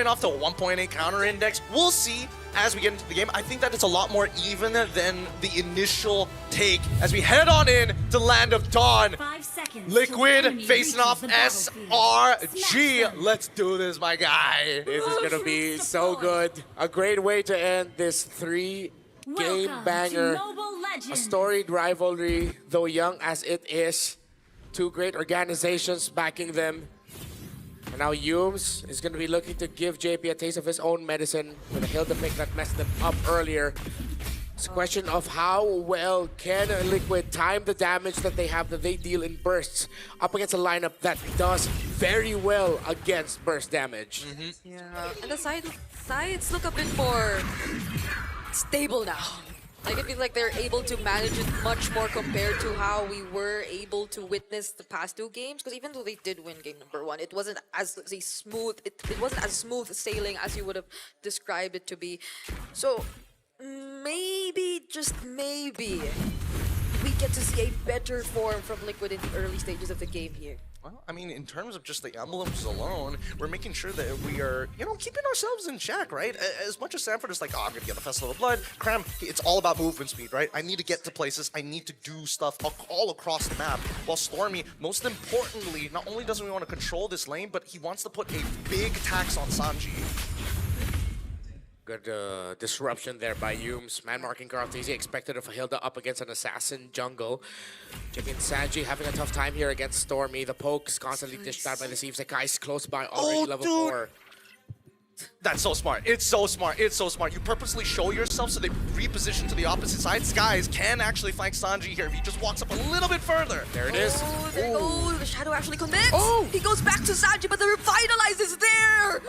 off to a 1.8 counter index. We'll see as we get into the game. I think that it's a lot more even than the initial take as we head on in to Land of Dawn. 5 seconds. Liquid facing off SRG. Let's do this, my guy. This is gonna be so good. A great way to end this 3-game banger. A storied rivalry, though young as it is. Two great organizations backing them. And now Humes is going to be looking to give JP a taste of his own medicine with a Hilda pick that messed them up earlier. It's a question of how well can Liquid time the damage that they have that they deal in bursts up against a lineup that does very well against burst damage. Yeah, and the sides look a bit more stable now. Like, I feel like they're able to manage it much more compared to how we were able to witness the past 2 games. Because even though they did win game number 1, it wasn't as smooth. It wasn't as smooth sailing as you would have described it to be. So maybe, just maybe, we get to see a better form from Liquid in the early stages of the game here. Well, I mean, in terms of just the emblems alone, we're making sure that we are, keeping ourselves in check, right? As much as Sanford is like, oh, I'm going to get the Festival of Blood, Cram, it's all about movement speed, right? I need to get to places, I need to do stuff all across the map. While Stormy, most importantly, not only does he want to control this lane, but he wants to put a big tax on Sanji. Good disruption there by Humes. Man marking Karl'Tezi expected of Hilda up against an assassin jungle. JP and Sanji having a tough time here against Stormy. The pokes constantly dished out by the Thieves. The guy's close by already level 4. That's so smart. It's so smart. It's so smart. You purposely show yourself so they reposition to the opposite side. Skies can actually flank Sanji here if he just walks up a little bit further. There it is. Oh, there goes. The Shadow actually commits. Oh! He goes back to Sanji, but the Revitalize is there!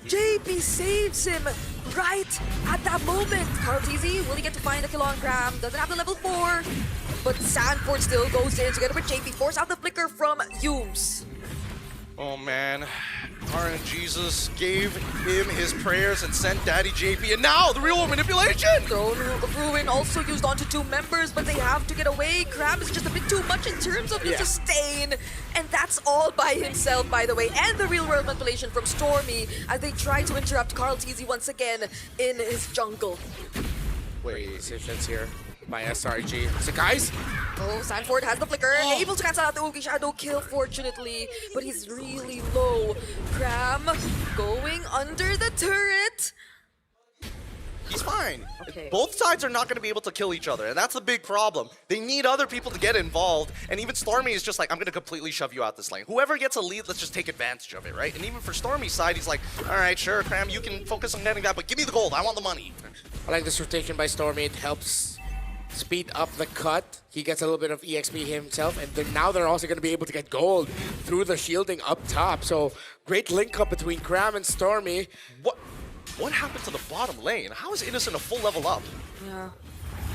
JP saves him right at that moment. Karl'Tezi, will he get to find the kill on Cram? Doesn't have the level 4, but Sanford still goes in together with JP. Force out the flicker from Humes. Oh man, RNGesus gave him his prayers and sent Daddy JP, and now the real world manipulation! Throne of Ruin also used onto 2 members, but they have to get away. Cram is just a bit too much in terms of the sustain, and that's all by himself, by the way. And the real world manipulation from Stormy as they try to interrupt Karl'Tezi once again in his jungle. Wait, decisions here by SRG. So guys, oh, Sanford has the flicker, able to cancel out the Oogie Shadow kill, fortunately, but he's really low. Cram going under the turret. He's fine. Okay. Both sides are not going to be able to kill each other, and that's the big problem. They need other people to get involved, and even Stormy is just like, I'm going to completely shove you out this lane. Whoever gets a lead, let's just take advantage of it, right? And even for Stormy's side, he's like, all right, sure, Cram, you can focus on getting that, but give me the gold. I want the money. I like this rotation by Stormy. It helps speed up the cut. He gets a little bit of EXP himself, and then now they're also going to be able to get gold through the shielding up top. So great link up between Cram and Stormy. What happened to the bottom lane? How is Innocent a full level up? Yeah.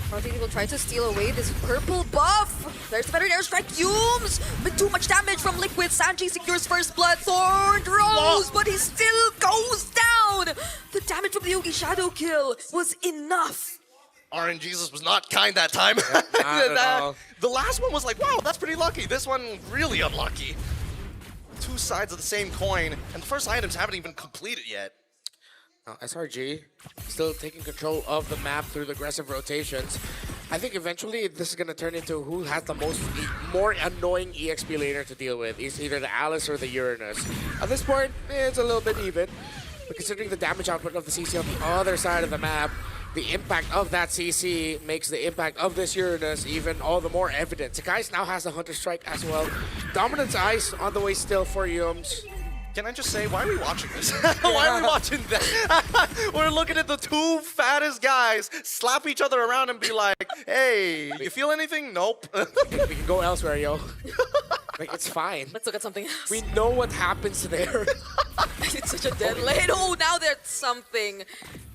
Karl'Tezi will try to steal away this purple buff. There's the better airstrike. Humes with too much damage from Liquid. Sanji secures first blood. Thorn throws, but he still goes down. The damage from the Oogie Shadow kill was enough. RNGesus was not kind that time. Not at all. The last one was like, wow, that's pretty lucky. This one, really unlucky. 2 sides of the same coin, and the first items haven't even completed yet. Now, SRG still taking control of the map through the aggressive rotations. I think eventually this is going to turn into who has the more annoying EXP laner to deal with. It's either the Alice or the Uranus. At this point, it's a little bit even. But considering the damage output of the CC on the other side of the map, the impact of that CC makes the impact of this Uranus even all the more evident. Sakai's now has the Hunter Strike as well. Dominance Ice on the way still for Humes. Can I just say, why are we watching this? Why are we watching that? We're looking at the 2 fattest guys slap each other around and be like, hey, you feel anything? Nope. We can go elsewhere, yo. Like, it's fine. Let's look at something else. We know what happens there. It's such a dead lane. Oh, now there's something.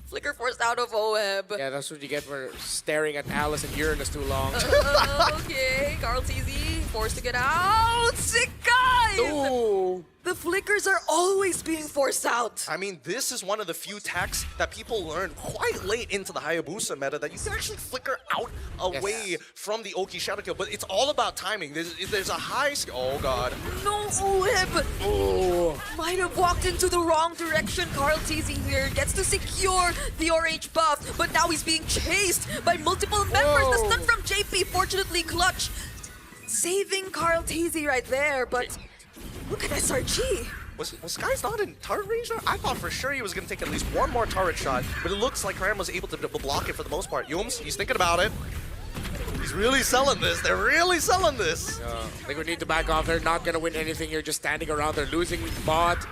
Flicker forced out of OEB. Yeah, that's what you get for staring at Alice and Uranus too long. Okay, Karl'Tezi forced to get out. Sick guys! Ooh. The flickers are always being forced out. I mean, this is one of the few techs that people learned quite late into the Hayabusa meta that you can actually flicker out away from the Oki Shadow Kill, but it's all about timing. There's a high... Oh, God. No, Oheb! Ooh. Might have walked into the wrong direction. Carl Teasy here gets to secure the RH buff, but now he's being chased by multiple members. The stun from JP, fortunately clutch, saving Carl Teasy right there, but look at SRG. Was Sky's not in turret range there? I thought for sure he was going to take at least one more turret shot, but it looks like Ram was able to block it for the most part. Yums, he's thinking about it. He's really selling this. They're really selling this. I think we need to back off. They're not going to win anything here, just standing around. They're losing bot,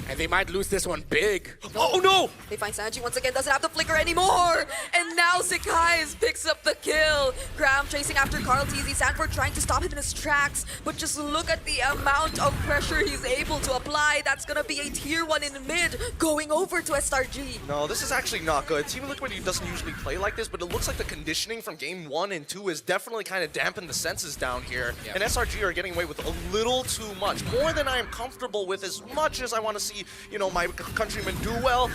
and they might lose this one big. Oh, no! They find Sanji once again, doesn't have the flicker anymore. And now Sakai's picks up the kill. Graham chasing after Carl Teasy. Sanford trying to stop him in his tracks. But just look at the amount of pressure he's able to apply. That's going to be a tier 1 in mid going over to SRG. No, this is actually not good. Team Liquid doesn't usually play like this, but it looks like the conditioning from game 1 and 2 has definitely kind of dampened the senses down here. Yep. And SRG are getting away with a little too much. More than I am comfortable with, as much as I want to see, you know, my countrymen do well.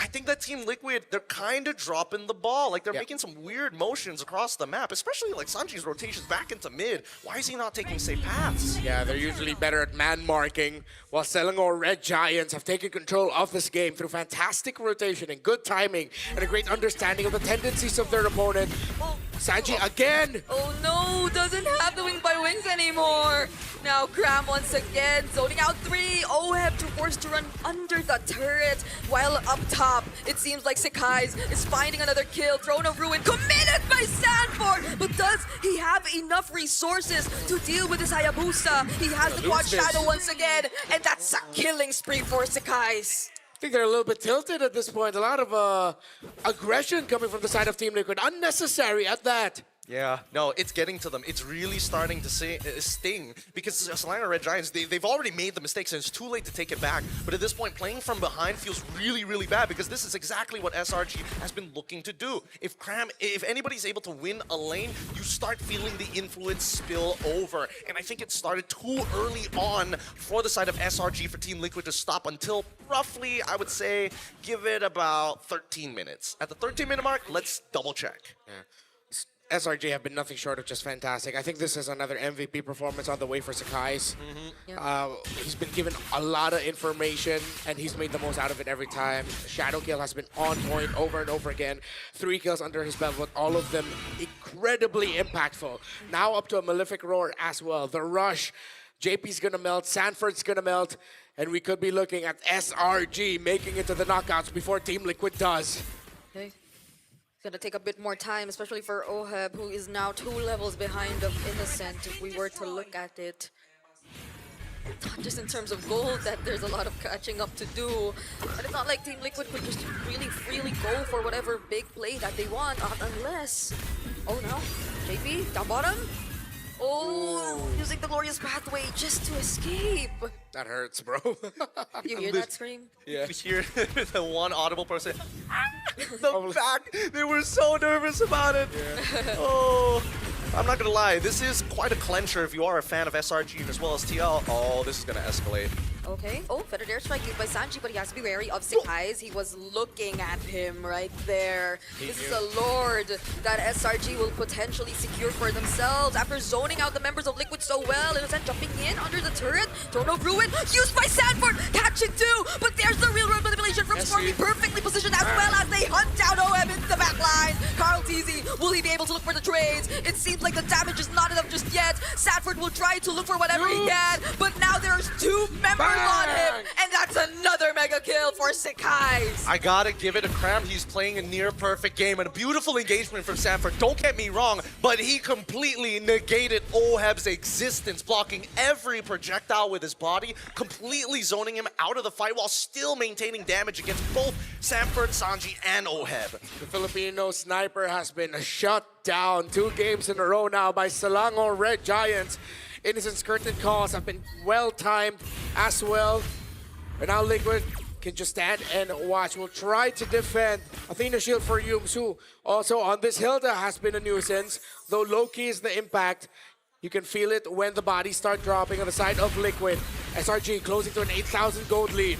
I think that Team Liquid, they're kind of dropping the ball. Like, they're making some weird motions across the map, especially like Sanji's rotations back into mid. Why is he not taking safe paths? Yeah, they're usually better at man marking, while Selangor Red Giants have taken control of this game through fantastic rotation and good timing and a great understanding of the tendencies of their opponent. Sanji again! Oh no, doesn't have the wing by wings anymore. Now Cram once again, zoning out 3. Oheb too forced to run under the turret, while up top, it seems like Sakai's is finding another kill. Throne of Ruin committed by Sanford! But does he have enough resources to deal with his Hayabusa? He has the quad shadow once again, and that's a killing spree for Sakai's. I think they're a little bit tilted at this point. A lot of aggression coming from the side of Team Liquid. Unnecessary at that. Yeah, no, it's getting to them. It's really starting to sting because Selangor Red Giants, they've already made the mistakes and it's too late to take it back. But at this point, playing from behind feels really, really bad because this is exactly what SRG has been looking to do. If anybody's able to win a lane, you start feeling the influence spill over. And I think it started too early on for the side of SRG for Team Liquid to stop until roughly, I would say, give it about 13 minutes. At the 13-minute mark, let's double check. Yeah. SRG have been nothing short of just fantastic. I think this is another MVP performance on the way for Sakai's. He's been given a lot of information, and he's made the most out of it every time. Shadow Kill has been on point over and over again. 3 kills under his belt, but all of them incredibly impactful. Now up to a Malefic Roar as well. The rush. JP's gonna melt, Sanford's gonna melt, and we could be looking at SRG making it to the knockouts before Team Liquid does. Okay. It's gonna take a bit more time, especially for Oheb, who is now 2 levels behind of Innocent, if we were to look at it. Not just in terms of gold, that there's a lot of catching up to do, but it's not like Team Liquid could just really freely go for whatever big play that they want, unless... Oh no, JP, down bottom? Oh, using the glorious pathway just to escape. That hurts, bro. You hear that scream? Yeah. You hear the one audible person. The back, they were so nervous about it. Yeah. Oh, I'm not gonna lie. This is quite a clencher if you are a fan of SRG as well as TL. Oh, this is gonna escalate. Okay. Oh, feathered airstrike used by Sanji, but he has to be wary of Sakai's. He was looking at him right there. This is a lord that SRG will potentially secure for themselves after zoning out the members of Liquid so well. Innocent jumping in under the turret. Throne of Ruin used by Sanford. Catching too, but there's the real world manipulation from Stormy, perfectly positioned as well as they hunt down OM into the back line. Carl Teasy, will he be able to look for the trades? It seems like the damage is not enough just yet. Sanford will try to look for whatever he can, but now there's 2 members on him, and that's another mega kill for Sakai's. I gotta give it a Cram. He's playing a near perfect game and a beautiful engagement from Sanford. Don't get me wrong, but he completely negated Oheb's existence, blocking every projectile with his body, completely zoning him out of the fight while still maintaining damage against both Sanford, Sanji, and Oheb. The Filipino sniper has been shut down 2 games in a row now by Selangor Red Giants. Innocent's curtain calls have been well-timed as well. And now Liquid can just stand and watch. We'll try to defend Athena Shield for Yums, who also on this Hilda has been a nuisance, though low-key is the impact. You can feel it when the bodies start dropping on the side of Liquid. SRG closing to an 8,000 gold lead.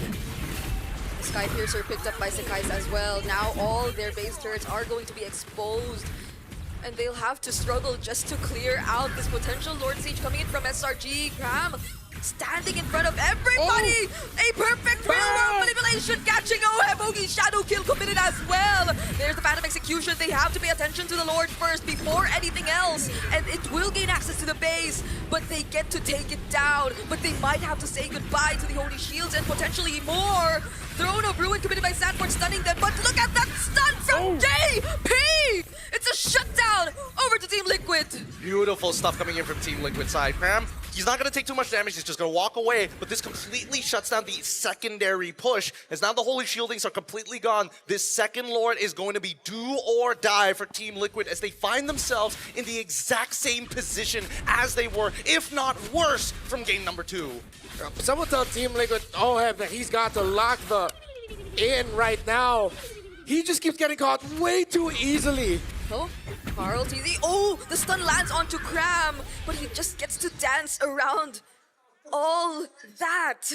Sky Piercer picked up by Sakai's as well. Now all their base turrets are going to be exposed. And they'll have to struggle just to clear out this potential Lord Siege coming in from SRG. Cram standing in front of everybody. A perfect real-world manipulation catching Bogey. Shadow kill committed as well. There's the Phantom Execution. They have to pay attention to the Lord first before anything else. And it will gain access to the base, but they get to take it down. But they might have to say goodbye to the Holy Shields and potentially more. Throne of Ruin committed by Sanford, stunning them. But look at that stun from JP! It's a shutdown over to Team Liquid. Beautiful stuff coming in from Team Liquid side. Cram, he's not going to take too much damage. He's just going to walk away. But this completely shuts down the secondary push. As now the Holy Shieldings are completely gone, this second Lord is going to be do or die for Team Liquid as they find themselves in the exact same position as they were, if not worse, from game number 2. Someone tell Team Liquid, that he's got to lock the in right now. He just keeps getting caught way too easily. Oh, Carl TZ. Oh, the stun lands onto Cram, but he just gets to dance around all that.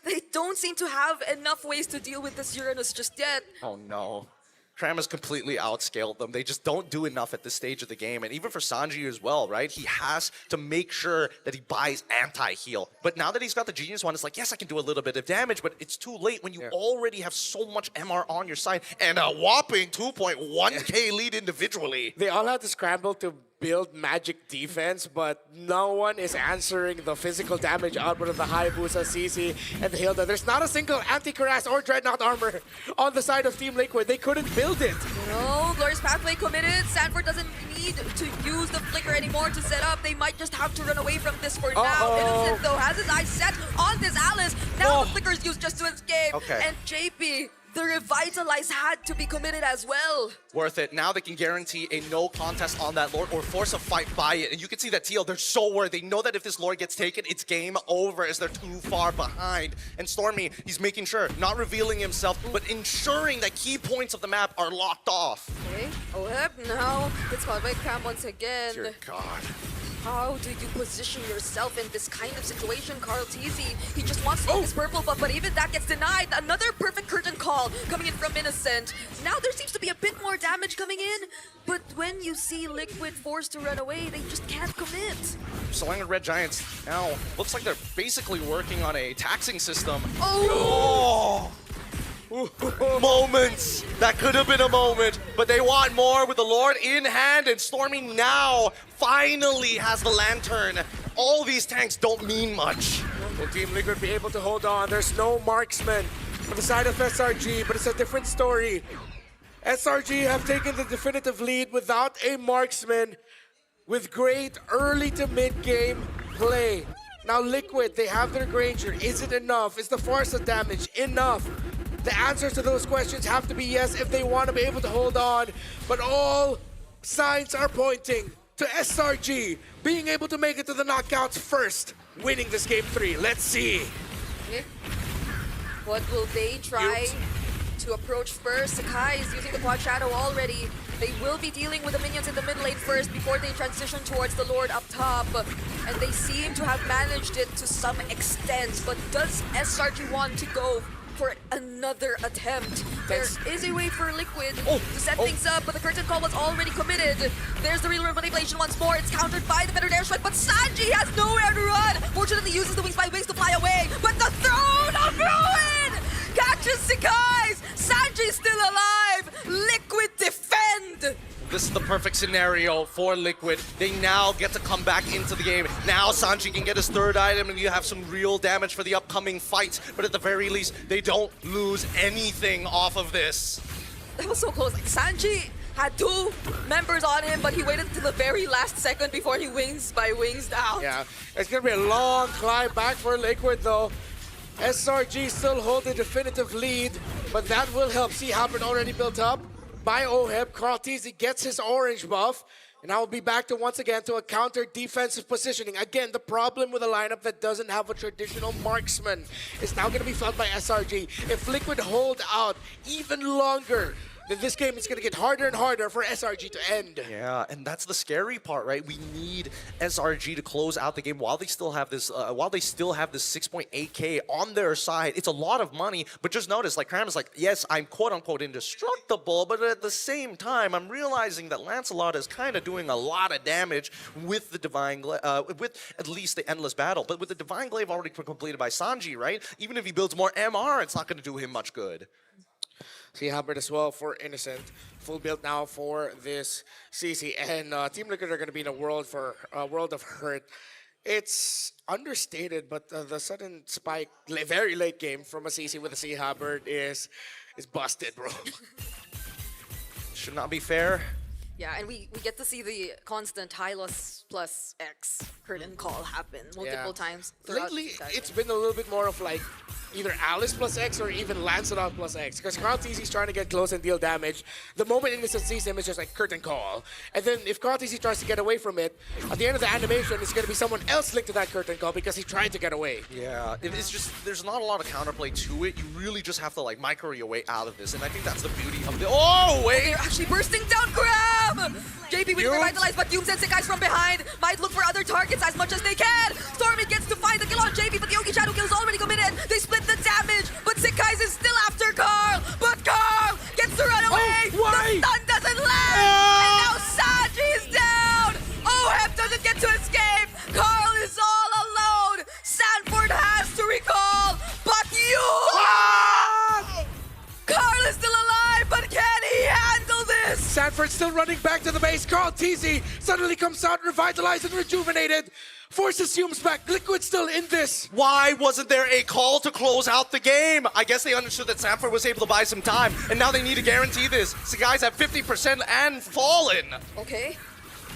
They don't seem to have enough ways to deal with this Uranus just yet. Oh no. Cram has completely outscaled them. They just don't do enough at this stage of the game. And even for Sanji as well, right? He has to make sure that he buys anti-heal. But now that he's got the Genius one, it's like, yes, I can do a little bit of damage, but it's too late when you already have so much MR on your side and a whopping 2.1k lead individually. They all have to scramble to build magic defense, but no one is answering the physical damage output of the Hayabusa, CC, and the Hilda. There's not a single anti-Cuirass or Dreadnought armor on the side of Team Liquid. They couldn't build it. No, Glorious Pathway committed. Sanford doesn't need to use the Flicker anymore to set up. They might just have to run away from this for now. Innocent, though, has his eyes set on this Alice. Now the Flicker's used just to escape. And JP, the Revitalize had to be committed as well. Worth it. Now they can guarantee a no contest on that Lord or force a fight by it. And you can see that TL, they're so worried. They know that if this Lord gets taken, it's game over as they're too far behind. And Stormy, he's making sure, not revealing himself, but ensuring that key points of the map are locked off. Okay, now it's caught by Cram once again. Dear God. How do you position yourself in this kind of situation, Carl TZ? He just wants to take his purple buff, but even that gets denied. Another perfect curtain call coming in from Innocent. Now there seems to be a bit more damage coming in, but when you see Liquid forced to run away, they just can't commit. Select Red Giants now looks like they're basically working on a taxing system. Moments! That could have been a moment, but they want more with the Lord in hand, and Stormy now finally has the Lantern. All these tanks don't mean much. Will Team Liquid be able to hold on? There's no marksman on the side of SRG, but it's a different story. SRG have taken the definitive lead without a marksman with great early to mid-game play. Now Liquid, they have their Granger. Is it enough? Is the force of damage enough? The answers to those questions have to be yes if they want to be able to hold on. But all signs are pointing to SRG being able to make it to the knockouts first, winning this game 3. Let's see. Okay. What will they try to approach first? Sakai is using the Quad Shadow already. They will be dealing with the minions in the mid lane first before they transition towards the Lord up top. And they seem to have managed it to some extent. But does SRG want to go for another attempt? There is a way for Liquid to set things up, but the curtain call was already committed. There's the real manipulation once more. It's countered by the better airstrike, but Sanji has nowhere to run. Fortunately, uses the wings by wings to fly away, but the Throne of Ruin catches Sakai's. Sanji's still alive. Liquid defend. This is the perfect scenario for Liquid. They now get to come back into the game. Now Sanji can get his third item and you have some real damage for the upcoming fight. But at the very least, they don't lose anything off of this. That was so close. Like, Sanji had 2 members on him, but he waited until the very last second before he wings by wings down. Yeah, it's going to be a long climb back for Liquid though. SRG still hold the definitive lead, but that will help. See Halberd already built up by Oheb. Carl TZ gets his orange buff, and I will be back to once again to a counter defensive positioning. Again, the problem with a lineup that doesn't have a traditional marksman is now going to be felt by SRG. If Liquid hold out even longer, then this game is going to get harder and harder for SRG to end. Yeah, and that's the scary part, right? We need SRG to close out the game while they still have this 6.8K on their side. It's a lot of money, but just notice, like Cram is like, yes, I'm quote unquote indestructible, but at the same time, I'm realizing that Lancelot is kind of doing a lot of damage with the Divine with at least the Endless Battle. But with the Divine Glaive already completed by Sanji, right? Even if he builds more MR, it's not going to do him much good. See Hubbard as well for Innocent. Full build now for this CC. And Team Liquid are going to be in a world of hurt. It's understated, but the sudden spike, very late game from a CC with a C Hubbard is busted, bro. Should not be fair. Yeah, and we get to see the constant Hylos plus X curtain call happen multiple times throughout Lately, the session. it's been a little bit more of like either Alice plus X or even Lancelot plus X. Because Carl TC's trying to get close and deal damage. The moment Innocent sees him, it's just like curtain call. And then if Carl TC tries to get away from it, at the end of the animation, it's going to be someone else linked to that curtain call because he tried to get away. Yeah, it's just, there's not a lot of counterplay to it. You really just have to like micro your way out of this. And I think that's the beauty of the, oh, wait! They're actually bursting down Grab! JP with revitalized, but Doom sends the guys from behind. Might look for other targets as much as they can. Stormy gets to find the kill on JP, but the Yogi Shadow kill is already committed. They split the damage, but Sikai's is still after Carl. But Carl gets to run away. why? The stun doesn't land. And now Sanji is down. Oheb doesn't get to escape. Carl is all alone. Sanford has to recall, but Carl is still alive, but can he handle this? Sanford still running back to the base. Carl TC suddenly comes out revitalized and rejuvenated. Force assumes back. Liquid still in this. Why wasn't there a call to close out the game? I guess they understood that Sanford was able to buy some time, and now they need to guarantee this. So guys have 50% and fallen. Okay.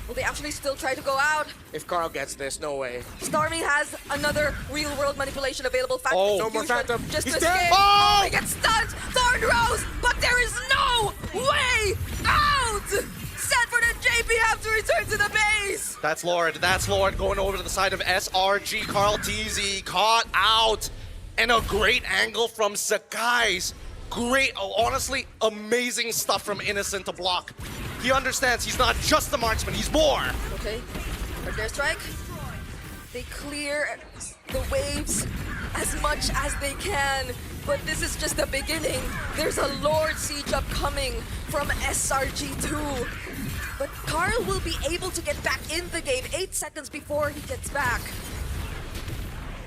Will they actually still try to go out? If Carl gets this, no way. Stormy has another real-world manipulation available. Phantom Oh, no more Fusion Phantom. just He's to dead. escape. Oh! He gets stunned. Thorn Rose, but there is no way out. Sanford and JP have to return to the base. That's Lord going over to the side of SRG. Carl TZ caught out. And a great angle from Sakai's. Great, honestly, amazing stuff from Innocent to block. He understands he's not just the marksman, he's more. Okay, right there, strike. They clear the waves as much as they can, but this is just the beginning. There's a Lord Siege upcoming from SRG2. But Carl will be able to get back in the game 8 seconds before he gets back.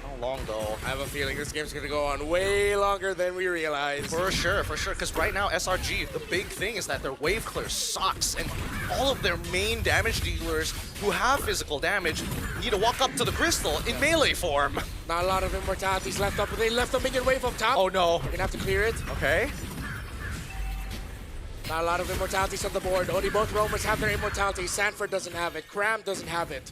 How long though? I have a feeling this game's gonna go on way longer than we realize. For sure, because right now SRG, the big thing is that their wave clear sucks, and all of their main damage dealers who have physical damage need to walk up to the crystal in melee form. Not a lot of immortalities left up, but they left a minion wave up top. Oh no. They're gonna have to clear it. Okay. Not a lot of immortalities on the board. Only both roamers have their immortality. Sanford doesn't have it. Cram doesn't have it.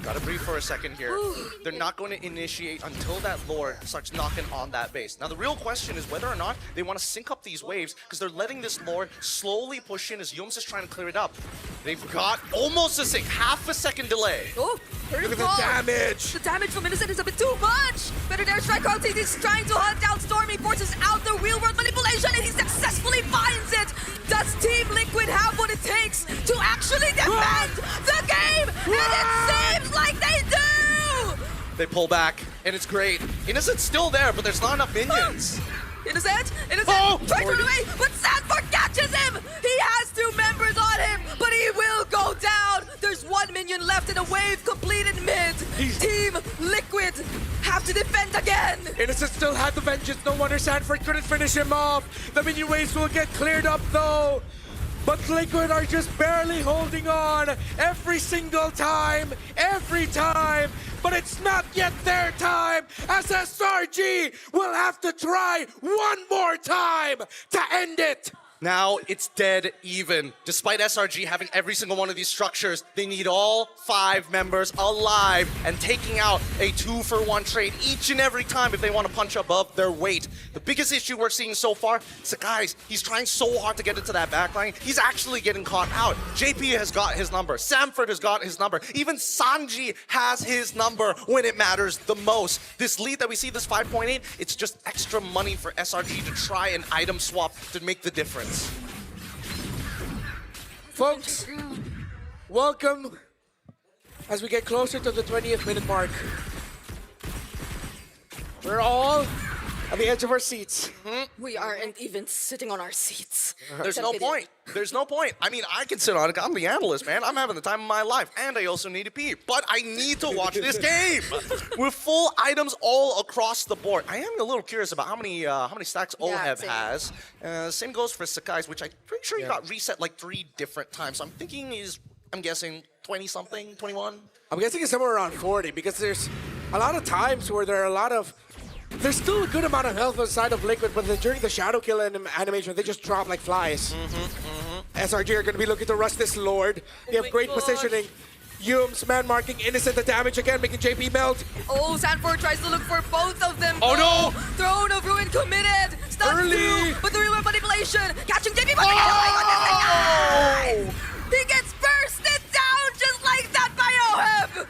Gotta breathe for a second here. They're not going to initiate until that Lord starts knocking on that base. Now the real question is whether or not they want to sync up these waves, because they're letting this Lord slowly push in as Yums is trying to clear it up. They've got almost a sync, half a second delay. Oh, Look at the damage. The damage from Innocent is a bit too much. Better there, strike. Carl TC is trying to hunt down Stormy, forces out the real-world manipulation, and he successfully finds it. Does Team Liquid have what it takes to actually defend the game? And it seems like they do! They pull back, and it's great. Innocent's still there, but there's not enough minions. Innocent, Oh! tries to run away, but Sanford catches him! He has 2 members on him, but he will go down! There's 1 minion left in a wave completed mid. Team Liquid have to defend again! Innocent still had the vengeance. No wonder Sanford couldn't finish him off. The minion waves will get cleared up though. But Liquid are just barely holding on every single time, every time. But it's not yet their time, as SRG will have to try one more time to end it. Now it's dead even. Despite SRG having every single one of these structures, they need all 5 members alive and taking out a 2-for-1 trade each and every time if they want to punch above their weight. The biggest issue we're seeing so far is that, guys, he's trying so hard to get into that backline. He's actually getting caught out. JP has got his number. Sanford has got his number. Even Sanji has his number when it matters the most. This lead that we see, this 5.8, it's just extra money for SRG to try and item swap to make the difference. Folks, welcome as we get closer to the 20th minute mark. We're all on the edge of our seats. We aren't even sitting on our seats. There's no point. There's no point. I mean, I can sit on it. I'm the analyst, man. I'm having the time of my life. And I also need to pee. But I need to watch this game with full items all across the board. I am a little curious about how many stacks Oheb same. has. Same goes for Sakai's, which I'm pretty sure he got reset like 3 different times. So I'm thinking I'm guessing 20-something, 21? I'm guessing it's somewhere around 40 because there's a lot of times where there are a lot of... There's still a good amount of health on the side of Liquid, but then during the Shadow Kill animation, they just drop like flies. SRG are going to be looking to rush this Lord. They have great positioning. Yums, man marking Innocent the damage again, making JP melt. Oh, Sanford tries to look for both of them. Oh, no! Throne of Ruin committed. Stuns Early. through, but the rewind manipulation. Catching JP. Oh! He gets bursted down just like that by Oheb.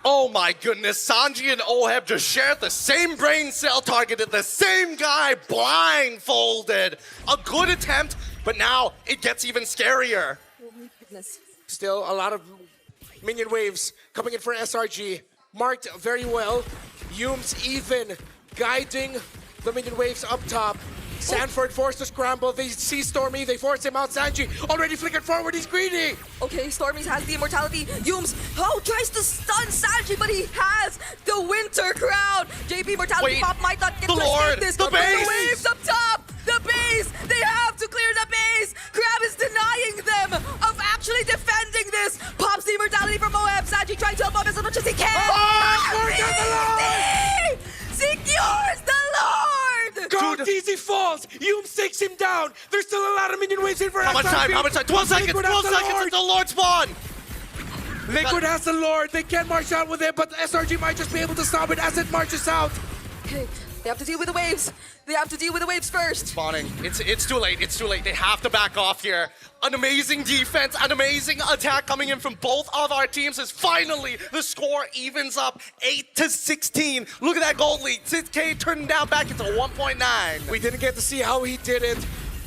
Oh my goodness, Sanji and Oheb just shared the same brain cell, targeted the same guy, blindfolded. A good attempt, but now it gets even scarier. Oh my goodness. Still a lot of minion waves coming in for SRG. Marked very well. Yums even guiding the minion waves up top. Sanford forced to scramble. They see Stormy. They force him out. Sanji already flickered forward. He's greedy. Okay, Stormy has the immortality. Yums, tries to stun Sanji, but he has the Winter Crown. JP mortality Wait, pop might not get the to Lord, escape this. the but base. The waves up top. The base. They have to clear the base. Crab is denying them of actually defending this. Pops the immortality from Moab. Sanji trying to help him as much as he can. Secures the Lord. God, easy falls. Yums takes him down. There's still a lot of minion waves in for How much time? SRG. How much time? 12 seconds! Liquid 12 has the seconds Lord. until Lord spawn! Liquid has the Lord. They can march out with it, but SRG might just be able to stop it as it marches out. Okay, they have to deal with the waves. They have to deal with the waves first. Spawning. It's too late. It's too late. They have to back off here. An amazing defense, an amazing attack coming in from both of our teams as finally the score evens up 8-16. Look at that gold lead. 6K turning down back into 1.9. We didn't get to see how he did it,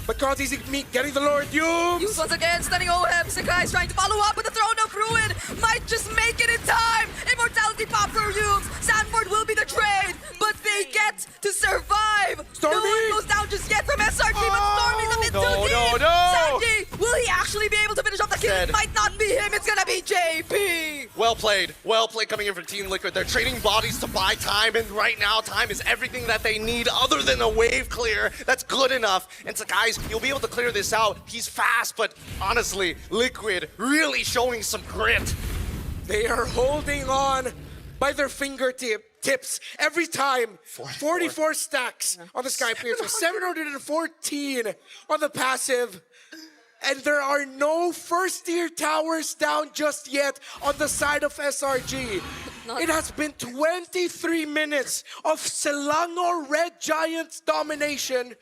but God's easy meet getting the Lord. Yums Yums. once again stunning Oheb. Sakai's trying to follow up with the Throne of Ruin. Might just make it in time. Immortality pop for Yums. Sanford will be the trade, but they get to survive. Stormy. No one goes down just yet from SRG, but Stormy's a bit No, too deep. no, no. Sanji, will he actually be able to finish off the kill? Dead. It might not be him. It's gonna be JP. Well played coming in for Team Liquid. They're trading bodies to buy time, and right now time is everything that they need other than a wave clear. That's good enough. And so guys, you'll be able to clear this out. He's fast, but honestly, Liquid really showing some grit. They are holding on by their fingertips every time. 44 stacks on the Sky Piercer, 714 on the passive. And there are no first-tier towers down just yet on the side of SRG. It has been 23 minutes of Selangor Red Giants domination.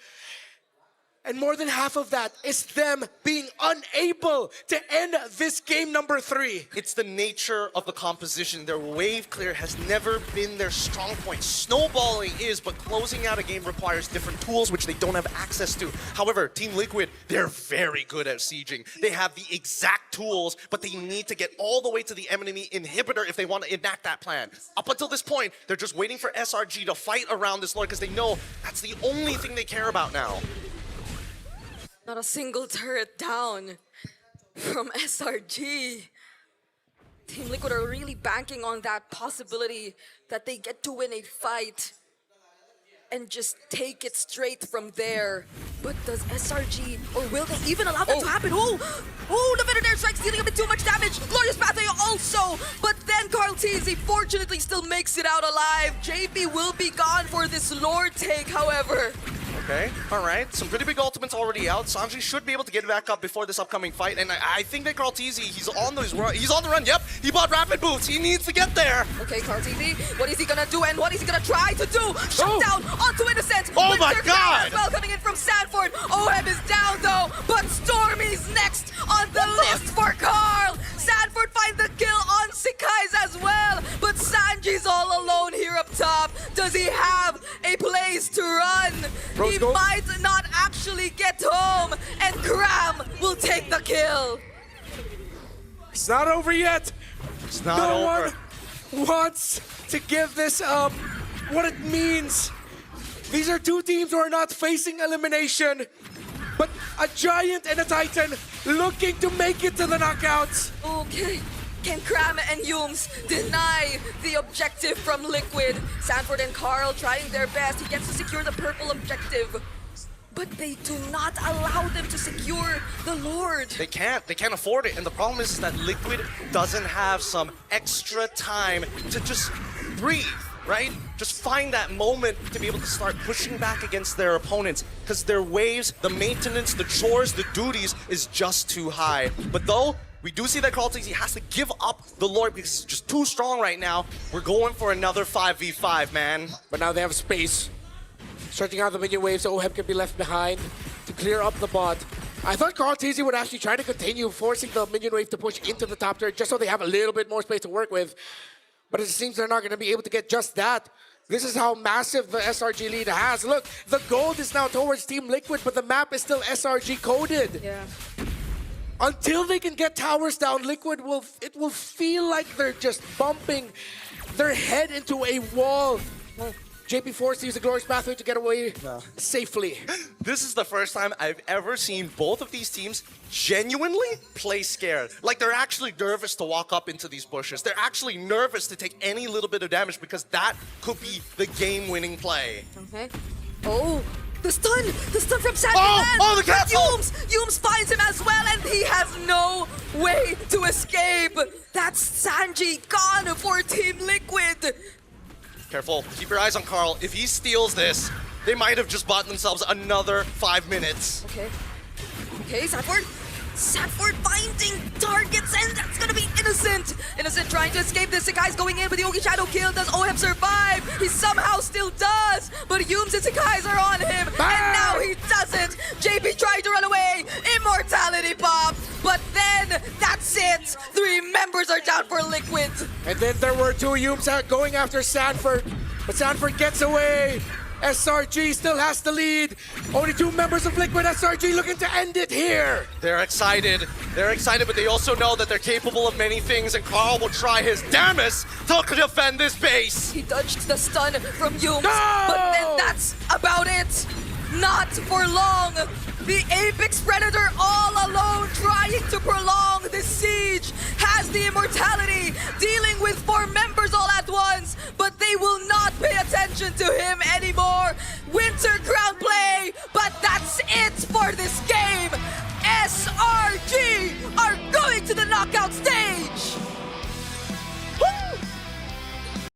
And more than half of that is them being unable to end this game number 3. It's the nature of the composition. Their wave clear has never been their strong point. Snowballing is, but closing out a game requires different tools which they don't have access to. However, Team Liquid, they're very good at sieging. They have the exact tools, but they need to get all the way to the enemy inhibitor if they want to enact that plan. Up until this point, they're just waiting for SRG to fight around this Lord because they know that's the only thing they care about now. Not a single turret down from SRG. Team Liquid are really banking on that possibility that they get to win a fight and just take it straight from there. But does SRG, or will they even allow that to happen? The Veterinary Strike's dealing a bit too much damage. Glorious Pathway also, but then Carl Teasy fortunately still makes it out alive. JP will be gone for this Lord take, however. Okay, all right. Some pretty big ultimates already out. Sanji should be able to get back up before this upcoming fight, and I think that Carl Teasy, he's on the run. Yep, he bought rapid boots. He needs to get there. Okay, Carl Teasy, what is he gonna do and what is he gonna try to do? Shut down onto Innocent. Oh my Winter God! Crown as well coming in from Sanford. Oheb is down though, but Stormy's next on the list for Carl. Sanford finds the kill on Sakai's as well, but Sanji's all alone here up top. Does he have a place to run? He might not actually get home, and Cram will take the kill. It's not over yet. It's not No over. one wants to give this up. What it means. These are two teams who are not facing elimination, but a Giant and a Titan looking to make it to the knockouts. Okay. Can Cram and Yums deny the objective from Liquid? Sanford and Carl trying their best. He gets to secure the purple objective. But they do not allow them to secure the Lord. They can't afford it. And the problem is that Liquid doesn't have some extra time to just breathe, right? Just find that moment to be able to start pushing back against their opponents. Because their waves, the maintenance, the chores, the duties is just too high. But though, we do see that Carl he has to give up the Lord because he's just too strong right now. We're going for another 5v5, man. But now they have space. Stretching out the minion waves so OHEB can be left behind to clear up the bot. I thought Carl TZ would actually try to continue forcing the minion wave to push into the top turret just so they have a little bit more space to work with. But it seems they're not going to be able to get just that. This is how massive the SRG lead has. Look, the gold is now towards Team Liquid, but the map is still SRG coded. Yeah. Until they can get towers down, Liquid will feel like they're just bumping their head into a wall. JP forced to use the glorious pathway to get away safely. This is the first time I've ever seen both of these teams genuinely play scared. Like they're actually nervous to walk up into these bushes. They're actually nervous to take any little bit of damage because that could be the game-winning play. Okay. Oh, the stun from Sandy. Oh, the cancel! Yums finds him as well, and he has no way to escape. That's Sanji gone for Team Liquid. Careful, keep your eyes on Carl. If he steals this, they might have just bought themselves another 5 minutes. Okay. Okay, Sanford finding targets, and that's gonna be Innocent. Innocent trying to escape this. The guy's going in with the Ogi Shadow kill. Does OHEB survive? He somehow still does, but Yums and Sakai's are on him, and now he doesn't. JP tried to run away. Immortality pop, but then that's it. 3 members are down for Liquid. And then there were 2 Yums out going after Sanford, but Sanford gets away. SRG still has the lead. Only 2 members of Liquid. SRG looking to end it here. They're excited, but they also know that they're capable of many things, and Carl will try his damnedest to defend this base. He dodged the stun from Yums, No! but then that's about it. Not for long. The Apex Predator all alone trying to prolong the siege has the immortality, dealing with 4 members all at once, but they will not pay attention to him anymore. Winter Crown